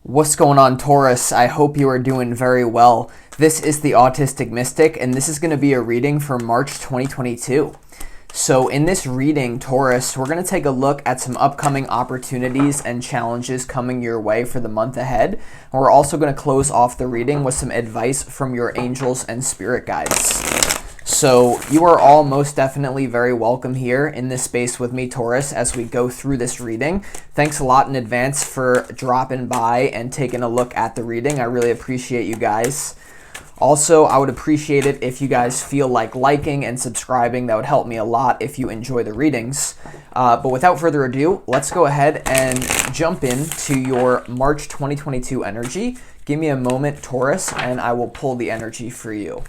What's going on, Taurus? I hope you are doing very well. This is the Autistic Mystic, and this is going to be a reading for March 2022. So in this reading, Taurus, we're going to take a look at some upcoming opportunities and challenges coming your way for the month ahead. And we're also going to close off the reading with some advice from your angels and spirit guides. So you are all most definitely very welcome here in this space with me, Taurus, as we go through this reading. Thanks a lot in advance for dropping by and taking a look at the reading. I really appreciate you guys. Also, I would appreciate it if you guys feel like liking and subscribing. That would help me a lot if you enjoy the readings. But without further ado, let's go ahead and jump into your March 2022 energy. Give me a moment, Taurus, and I will pull the energy for you.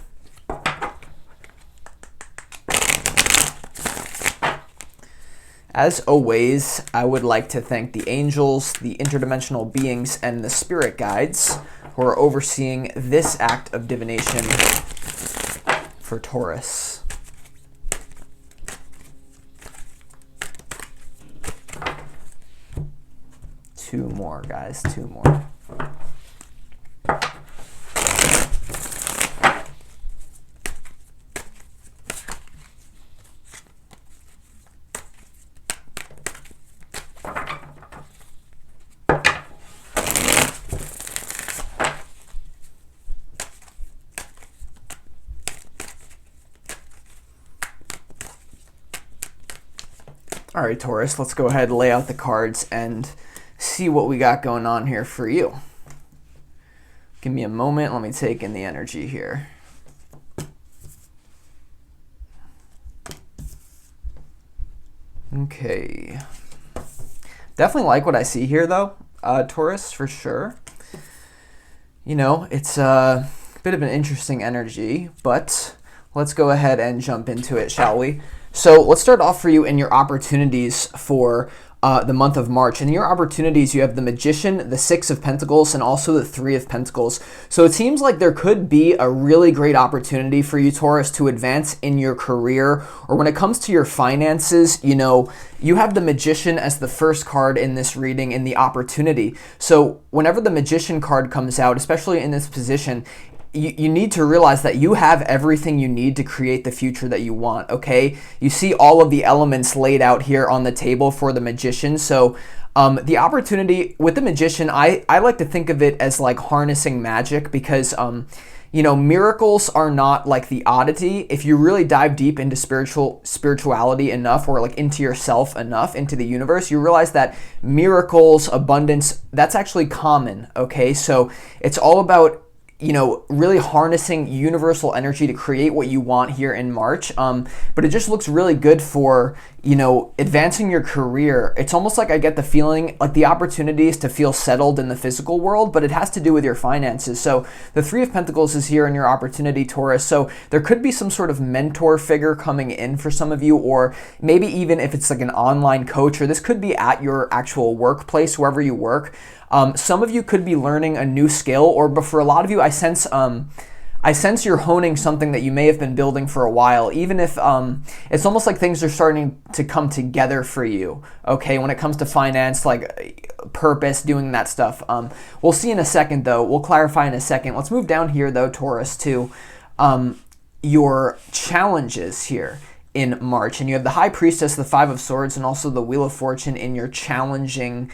As always, I would like to thank the angels, the interdimensional beings, and the spirit guides who are overseeing this act of divination for Taurus. Two more, guys, two more. All right, Taurus, let's go ahead and lay out the cards and see what we got going on here for you. Give me a moment. Let me take in the energy here. Okay. Definitely like what I see here, though, Taurus, for sure. You know, it's a bit of an interesting energy, but let's go ahead and jump into it, shall we? So let's start off for you in your opportunities for the month of March. In your opportunities, you have the Magician, the Six of Pentacles, and also the Three of Pentacles. So it seems like there could be a really great opportunity for you, Taurus, to advance in your career, or when it comes to your finances. You know, you have the Magician as the first card in this reading in the opportunity. So whenever the Magician card comes out, especially in this position, you need to realize that you have everything you need to create the future that you want, okay? You see all of the elements laid out here on the table for the Magician. So the opportunity with the Magician, I like to think of it as like harnessing magic, because you know, miracles are not like the oddity. If you really dive deep into spirituality enough, or like into yourself enough, into the universe, you realize that miracles, abundance, that's actually common, okay? So it's all about, you know, really harnessing universal energy to create what you want here in March. But it just looks really good for, you know, advancing your career. It's almost like I get the feeling like the opportunities to feel settled in the physical world, but it has to do with your finances. So the Three of Pentacles is here in your opportunity, Taurus. So there could be some sort of mentor figure coming in for some of you, or maybe even if it's like an online coach, or this could be at your actual workplace, wherever you work. Some of you could be learning a new skill, or for a lot of you, I sense you're honing something that you may have been building for a while, even if it's almost like things are starting to come together for you, okay, when it comes to finance, like purpose, doing that stuff. We'll see in a second, though. We'll clarify in a second. Let's move down here, though, Taurus, to your challenges here in March. And you have the High Priestess, the Five of Swords, and also the Wheel of Fortune in your challenging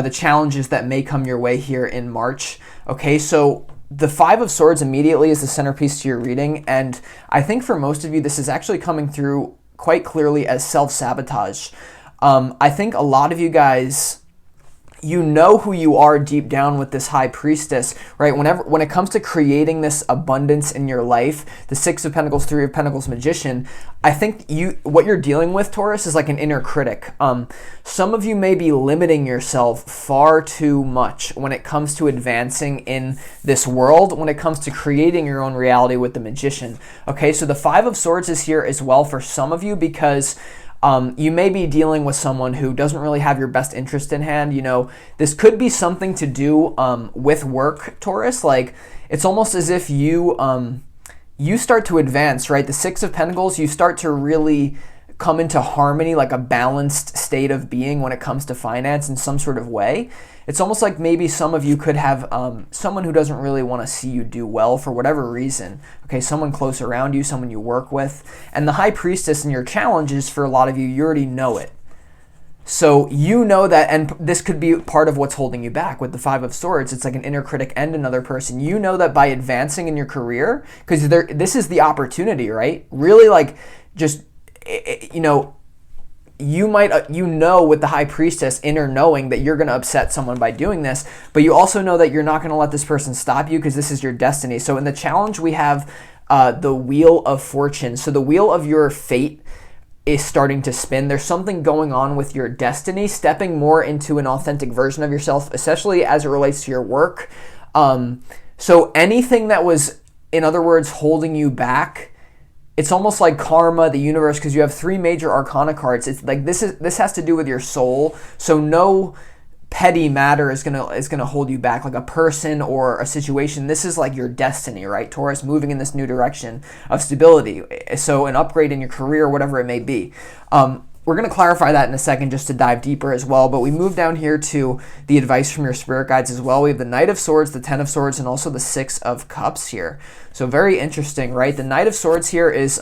the challenges that may come your way here in March. Okay, so the Five of Swords immediately is the centerpiece to your reading, and I think for most of you, this is actually coming through quite clearly as self-sabotage. I think a lot of you guys, you know who you are deep down with this High Priestess, right? When it comes to creating this abundance in your life, the Six of Pentacles, Three of Pentacles, Magician, I think what you're dealing with, Taurus, is like an inner critic. Some of you may be limiting yourself far too much when it comes to advancing in this world, when it comes to creating your own reality with the Magician. Okay, so the Five of Swords is here as well for some of you, because you may be dealing with someone who doesn't really have your best interest in hand. You know, this could be something to do with work, Taurus. Like, it's almost as if you start to advance, right? The Six of Pentacles, you start to really come into harmony, like a balanced state of being when it comes to finance in some sort of way. It's almost like maybe some of you could have someone who doesn't really want to see you do well for whatever reason. Okay, someone close around you, someone you work with. And the High Priestess and your challenges, for a lot of you, you already know it. So you know that, and this could be part of what's holding you back with the Five of Swords. It's like an inner critic and another person. You know that by advancing in your career, because this is the opportunity, right? Really, like, just, you know, you might, with the High Priestess inner knowing that you're going to upset someone by doing this, but you also know that you're not going to let this person stop you because this is your destiny. So in the challenge, we have the Wheel of Fortune. So the wheel of your fate is starting to spin. There's something going on with your destiny, stepping more into an authentic version of yourself, especially as it relates to your work. So anything that was, in other words, holding you back, it's almost like karma, the universe, because you have 3 major arcana cards. It's like this has to do with your soul. So no petty matter is gonna hold you back, like a person or a situation. This is like your destiny, right, Taurus, moving in this new direction of stability. So an upgrade in your career, whatever it may be. We're going to clarify that in a second just to dive deeper as well, but we move down here to the advice from your spirit guides as well. We have the Knight of Swords, the Ten of Swords, and also the Six of Cups here. So very interesting, right? The Knight of Swords here is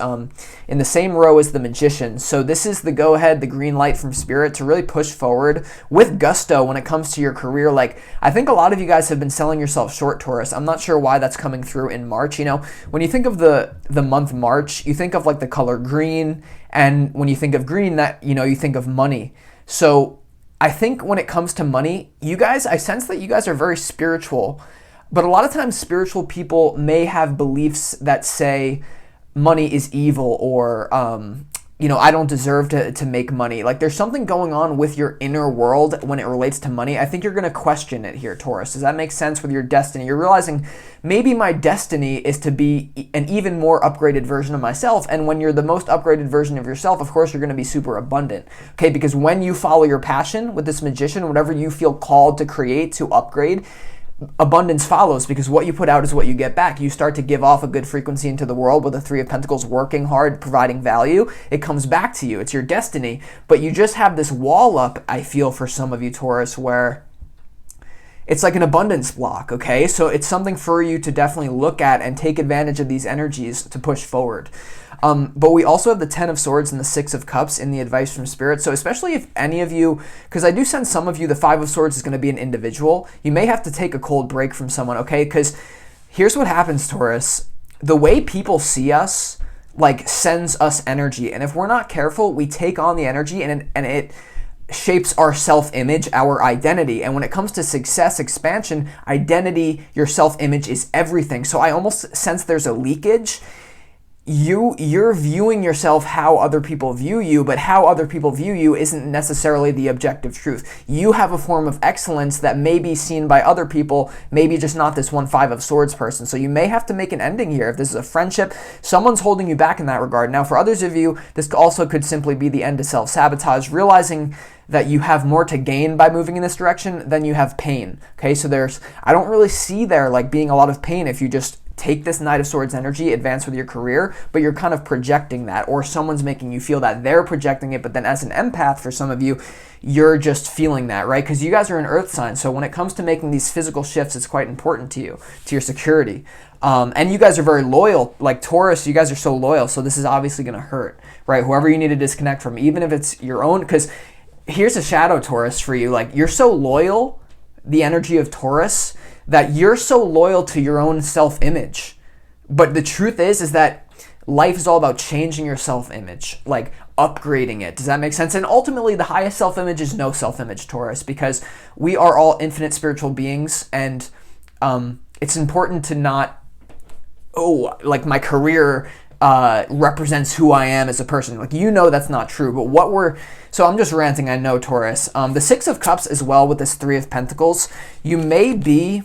in the same row as the Magician. So this is the go-ahead, the green light from Spirit to really push forward with gusto when it comes to your career. Like, I think a lot of you guys have been selling yourself short, Taurus. I'm not sure why that's coming through in March. You know, when you think of the month March, you think of like the color green, and when you think of green, that, you know, you think of money. So I think when it comes to money, you guys, I sense that you guys are very spiritual, but a lot of times spiritual people may have beliefs that say money is evil, or, you know, I don't deserve to make money. Like, there's something going on with your inner world when it relates to money. I think you're going to question it here, Taurus. Does that make sense with your destiny? You're realizing maybe my destiny is to be an even more upgraded version of myself. And when you're the most upgraded version of yourself, of course, you're going to be super abundant. Okay, because when you follow your passion with this Magician, whatever you feel called to create, to upgrade, abundance follows, because what you put out is what you get back. You start to give off a good frequency into the world with the Three of Pentacles, working hard, providing value. It comes back to you. It's your destiny. But you just have this wall up, I feel, for some of you, Taurus, where it's like an abundance block, okay? So it's something for you to definitely look at and take advantage of these energies to push forward. But we also have the Ten of Swords and the Six of Cups in the advice from Spirit. So especially if any of you, because I do sense some of you, the Five of Swords is going to be an individual. You may have to take a cold break from someone, okay? Because here's what happens, Taurus. The way people see us, like, sends us energy. And if we're not careful, we take on the energy, and it shapes our self-image, our identity. And when it comes to success, expansion, identity, your self-image is everything. So I almost sense there's a leakage. You're viewing yourself how other people view you, but how other people view you isn't necessarily the objective truth. You have a form of excellence that may be seen by other people, maybe just not this one Five of Swords person. So you may have to make an ending here. If this is a friendship, someone's holding you back in that regard. Now, for others of you, this also could simply be the end to self-sabotage, realizing that you have more to gain by moving in this direction than you have pain. Okay, so I don't really see there like being a lot of pain if you just take this Knight of Swords energy, advance with your career, but you're kind of projecting that, or someone's making you feel that they're projecting it, but then as an empath, for some of you, you're just feeling that, right? Because you guys are an earth sign, so when it comes to making these physical shifts, it's quite important to you, to your security. And you guys are very loyal, like Taurus, you guys are so loyal, so this is obviously going to hurt, right? Whoever you need to disconnect from, even if it's your own, because here's a shadow Taurus for you, like, you're so loyal, the energy of Taurus, that you're so loyal to your own self-image. But the truth is that life is all about changing your self-image, like upgrading it. Does that make sense? And ultimately, the highest self-image is no self-image, Taurus, because we are all infinite spiritual beings, and it's important to not, like my career represents who I am as a person. Like, you know that's not true, but so I'm just ranting, I know, Taurus. The Six of Cups as well with this Three of Pentacles, you may be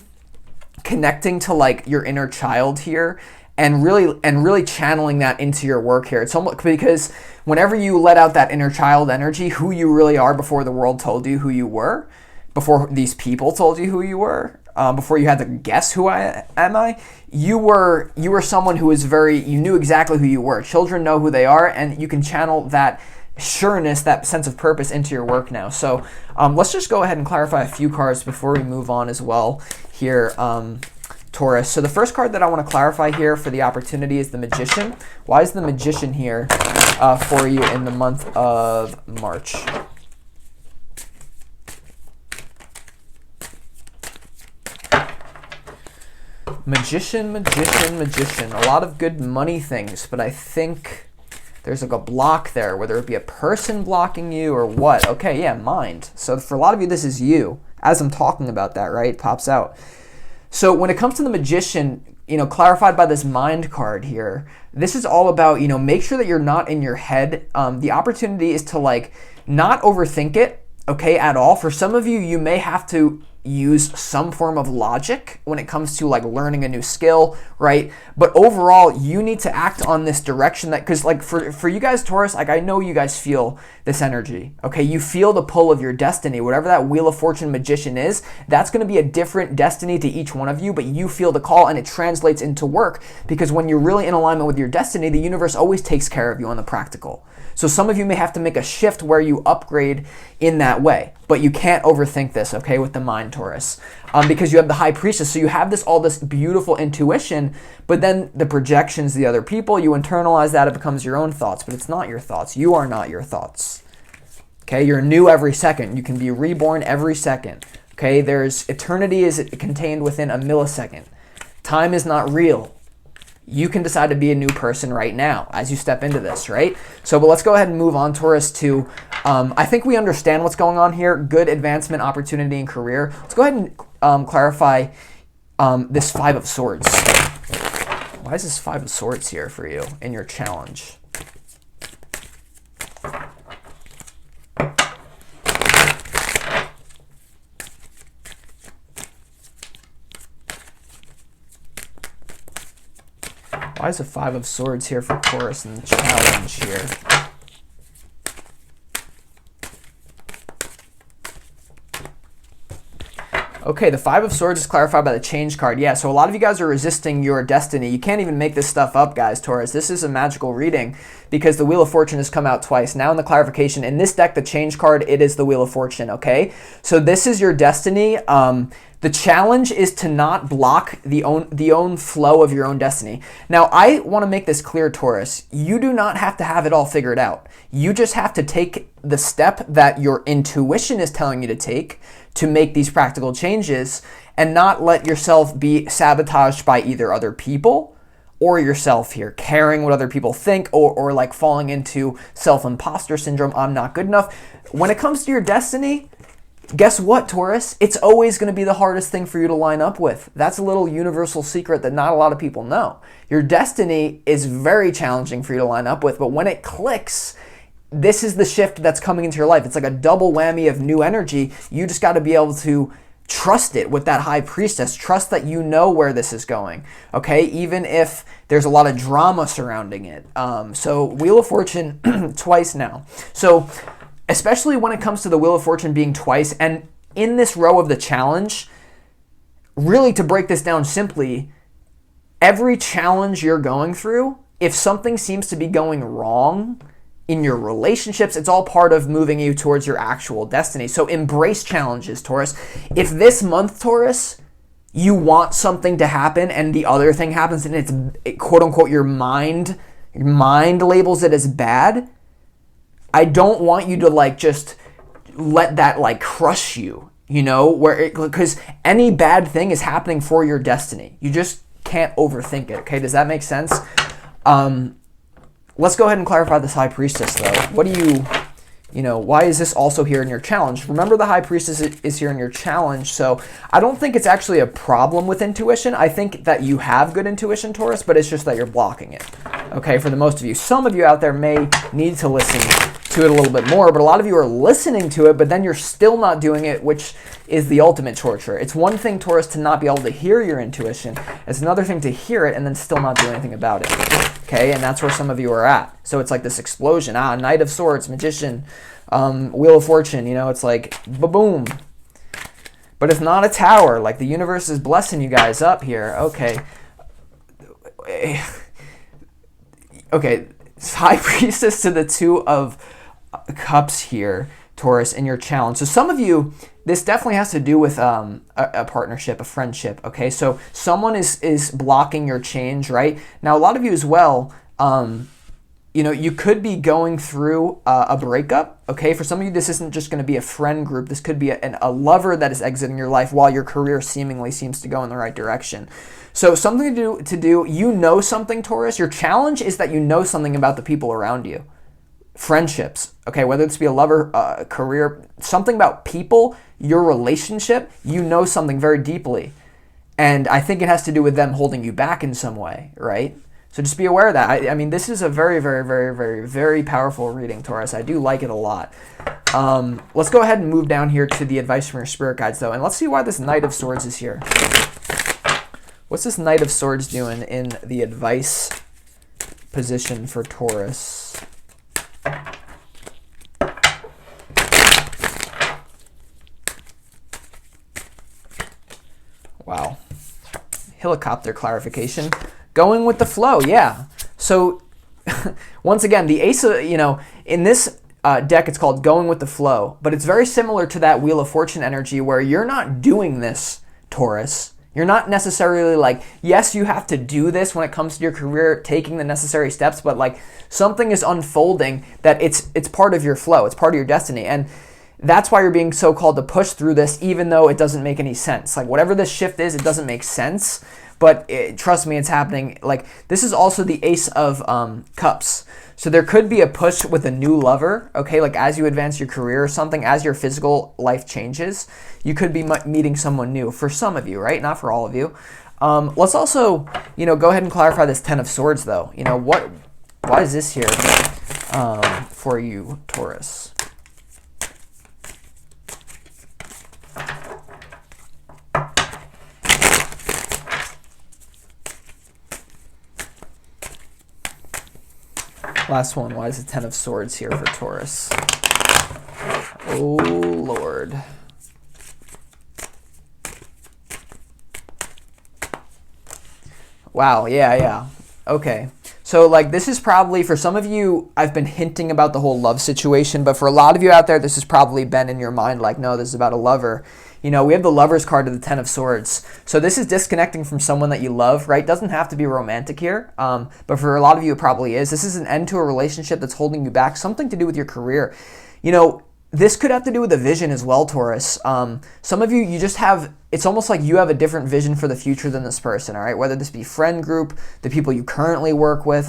connecting to like your inner child here and really channeling that into your work here. It's almost because whenever you let out that inner child energy, who you really are before the world told you who you were, before these people told you who you were, before you had to guess who I, you were someone who was you knew exactly who you were. Children know who they are, and you can channel that sureness, that sense of purpose into your work now. So let's just go ahead and clarify a few cards before we move on as well here, Taurus. So the first card that I want to clarify here for the opportunity is the Magician. Why is the Magician here for you in the month of March? Magician, Magician, Magician. A lot of good money things, but I think there's like a block there, whether it be a person blocking you or what. Okay, yeah, mind. So for a lot of you, this is you. As I'm talking about that, right? It pops out. So when it comes to the Magician, clarified by this mind card here, this is all about, make sure that you're not in your head. The opportunity is to not overthink it, okay, at all. For some of you, you may have to use some form of logic when it comes to learning a new skill, right? But overall, you need to act on this direction because for you guys, Taurus, I know you guys feel this energy, okay? You feel the pull of your destiny. Whatever that Wheel of Fortune Magician is, that's going to be a different destiny to each one of you, but you feel the call and it translates into work because when you're really in alignment with your destiny, the universe always takes care of you on the practical. So some of you may have to make a shift where you upgrade in that way, but you can't overthink this, okay, with the mind, Taurus, because you have the High Priestess. So you have all this beautiful intuition, but then the projections, the other people, you internalize that, it becomes your own thoughts, but it's not your thoughts. You are not your thoughts, okay? You're new every second. You can be reborn every second, okay? Eternity is contained within a millisecond. Time is not real. You can decide to be a new person right now as you step into this, right? So, but let's go ahead and move on, Taurus, to, I think we understand what's going on here. Good advancement, opportunity, and career. Let's go ahead and clarify this Five of Swords. Why is this Five of Swords here for you in your challenge? Why is the Five of Swords here for Taurus in the challenge here? Okay, the Five of Swords is clarified by the Change card. Yeah, so a lot of you guys are resisting your destiny. You can't even make this stuff up, guys, Taurus. This is a magical reading because the Wheel of Fortune has come out twice. Now in the clarification, in this deck, the Change card, it is the Wheel of Fortune, okay? So this is your destiny. The challenge is to not block the own flow of your own destiny. Now, I want to make this clear, Taurus. You do not have to have it all figured out. You just have to take the step that your intuition is telling you to take to make these practical changes and not let yourself be sabotaged by either other people or yourself here, caring what other people think or falling into self-imposter syndrome. I'm not good enough. When it comes to your destiny, guess what, Taurus? It's always going to be the hardest thing for you to line up with. That's a little universal secret that not a lot of people know. Your destiny is very challenging for you to line up with, but when it clicks, this is the shift that's coming into your life. It's like a double whammy of new energy. You just got to be able to trust it with that High Priestess. Trust that you know where this is going, okay? Even if there's a lot of drama surrounding it. So Wheel of Fortune twice now. So especially when it comes to the Wheel of Fortune being twice, and in this row of the challenge, really to break this down simply, every challenge you're going through, if something seems to be going wrong in your relationships, it's all part of moving you towards your actual destiny. So embrace challenges, Taurus. If this month, Taurus, you want something to happen and the other thing happens and it's quote unquote your mind labels it as bad, I don't want you to just let that crush you, because any bad thing is happening for your destiny. You just can't overthink it, okay? Does that make sense? Let's go ahead and clarify this High Priestess, though. What do why is this also here in your challenge? Remember, the High Priestess is here in your challenge, so I don't think it's actually a problem with intuition. I think that you have good intuition, Taurus, but it's just that you're blocking it, okay, for the most of you. Some of you out there may need to listen to it a little bit more, but a lot of you are listening to it, but then you're still not doing it, which is the ultimate torture. It's one thing, Taurus, to not be able to hear your intuition. It's another thing to hear it and then still not do anything about it, okay? And that's where some of you are at. So it's like this explosion. Knight of Swords, Magician, Wheel of Fortune, it's like ba-boom. But it's not a tower. The universe is blessing you guys up here. Okay. Okay. High Priestess to the Two of Cups here, Taurus, in your challenge. So some of you, this definitely has to do with a partnership, a friendship, okay? So someone is blocking your change, right? Now, a lot of you as well, you know, you could be going through a breakup, okay? For some of you, this isn't just going to be a friend group. This could be a lover that is exiting your life while your career seemingly seems to go in the right direction. So something to do, you know something, Taurus. Your challenge is that you know something about the people around you. Friendships, okay, whether this be a lover, career, something about people, your relationship, you know something very deeply. And I think it has to do with them holding you back in some way, right? So just be aware of that. I mean, this is a very, very, very, very, very powerful reading, Taurus. I do like it a lot. Let's go ahead and move down here to the advice from your spirit guides, though, and let's see why this Knight of Swords is here. What's this Knight of Swords doing in the advice position for Taurus? Wow. Helicopter clarification. Going with the flow, yeah. So, once again, the Ace of, you know, in this deck, it's called Going with the Flow, but it's very similar to that Wheel of Fortune energy where you're not doing this, Taurus. You're not necessarily like, yes, you have to do this when it comes to your career, taking the necessary steps, but like something is unfolding that it's part of your flow. It's part of your destiny. And that's why you're being so called to push through this, even though it doesn't make any sense. Like whatever this shift is, it doesn't make sense. But trust me, it's happening. Like this is also the Ace of Cups. So there could be a push with a new lover, okay? Like as you advance your career or something, as your physical life changes, you could be meeting someone new for some of you, right? Not for all of you. Let's also, you know, go ahead and clarify this Ten of Swords, though. You know, why is this here for you, Taurus? Last one, why is the Ten of Swords here for Taurus? Oh, Lord. Wow, yeah. Okay. So, like, this is probably, for some of you, I've been hinting about the whole love situation, but for a lot of you out there, this has probably been in your mind, like, no, this is about a lover. You know, we have the Lover's card of the Ten of Swords. So this is disconnecting from someone that you love, right? Doesn't have to be romantic here, but for a lot of you, it probably is. This is an end to a relationship that's holding you back, something to do with your career. You know, this could have to do with a vision as well, Taurus. Some of you, you just have, it's almost like you have a different vision for the future than this person, all right? Whether this be friend group, the people you currently work with,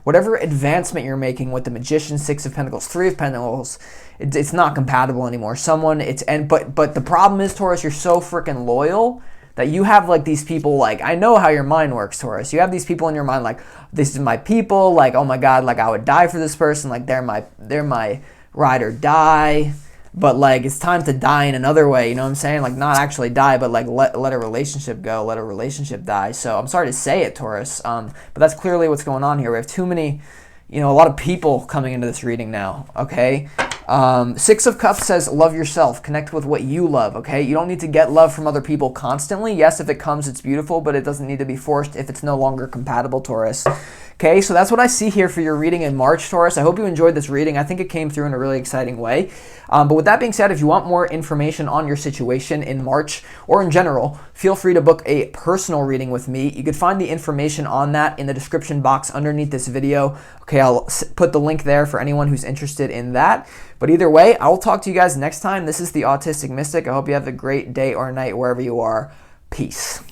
whatever advancement you're making with the Magician, Six of Pentacles, Three of Pentacles, it's not compatible anymore. But the problem is, Taurus, you're so freaking loyal that you have like these people, like, I know how your mind works, Taurus. You have these people in your mind like, this is my people, like, oh my God, like I would die for this person, like they're my ride or die, but like it's time to die in another way, you know what I'm saying? Like not actually die, but like let a relationship go, let a relationship die. So I'm sorry to say it, Taurus, but that's clearly what's going on here. We have too many, you know, a lot of people coming into this reading now, okay? Six of Cups says love yourself, connect with what you love, okay? You don't need to get love from other people constantly. Yes, if it comes, it's beautiful, but it doesn't need to be forced if it's no longer compatible, Taurus. Okay, so that's what I see here for your reading in March, Taurus. I hope you enjoyed this reading. I think it came through in a really exciting way. But with that being said, if you want more information on your situation in March or in general, feel free to book a personal reading with me. You could find the information on that in the description box underneath this video. Okay, I'll put the link there for anyone who's interested in that. But either way, I will talk to you guys next time. This is the Autistic Mystic. I hope you have a great day or night wherever you are. Peace.